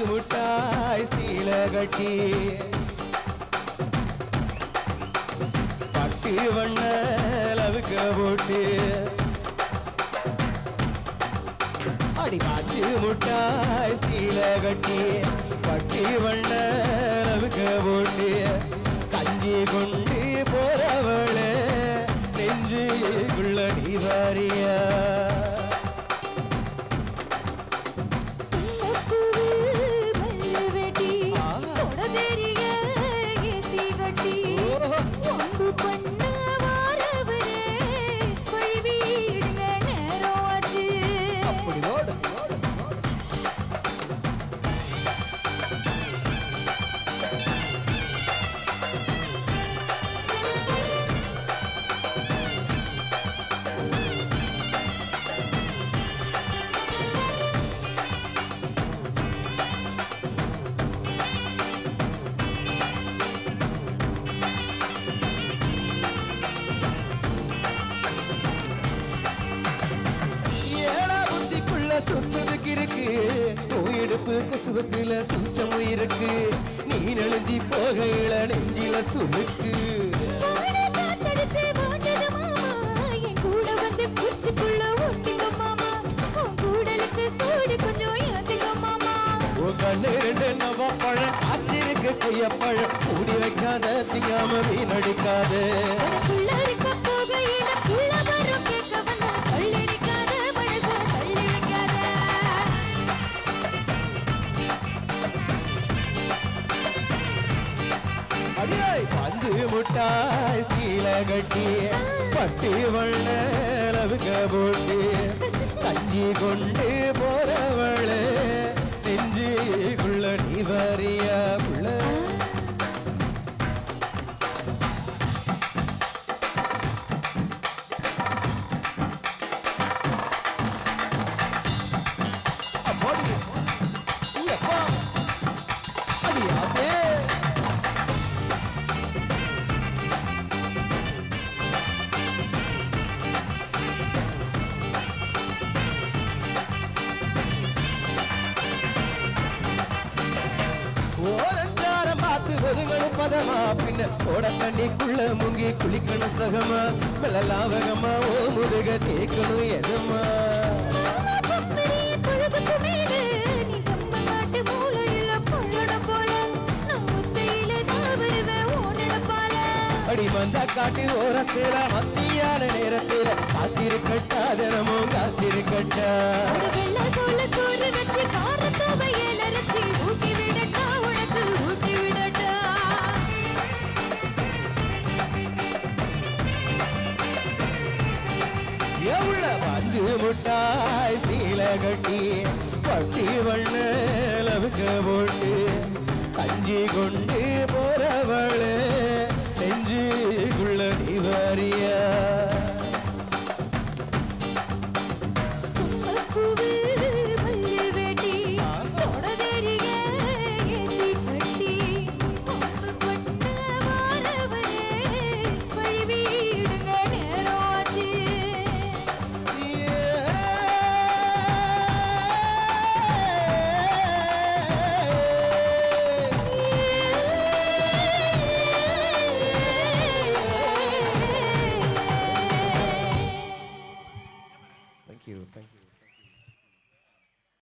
முட்டாய் சீல கட்டி பட்டி வண்ண லவுக்க போட்டு அடி பாஞ்சு முட்டாய் சீல கட்டி பட்டி வண்ண லவுக்க போட்டு கஞ்சி கொண்டு போறவள நெஞ்சுக்குள்ள நீ வாரியா சுத்ததுக்கு இருக்கு நோயெடுப்பு கொசுவத்தில சுத்தமும் இருக்கு நீ நெழுஞ்சி போகையில நெஞ்சில சுருக்கு பழம் காய்ச்சிருக்கு கொய்யப்பழம் மூடி வைக்காத திங்காம வீணடிக்காத பஞ்சு முட்டாய் சீல கட்டி பட்டி வண்ண லவுக்க போட்டு கஞ்சி கொண்டு போறவள நெஞ்சுக்குள்ள நீ வாரியா புள்ள ஒதுங்களும் பதமா பின்ன ஓட தண்ணிக்குள்ள முங்கி குளிக்கணும் சகமா மெல்லலாவகமா ஓ முருக தேக்கணும் எதமா அடி வந்தா காட்டி ஓரத்தில மத்தியான நேரத்தில காத்திருக்கட்டா தினமும் காத்திருக்கட்டா பஞ்சு முட்டாய் சீல கட்டி பட்டி வண்ண லவுக்க போட்டு கஞ்சி கொண்டு போறவளே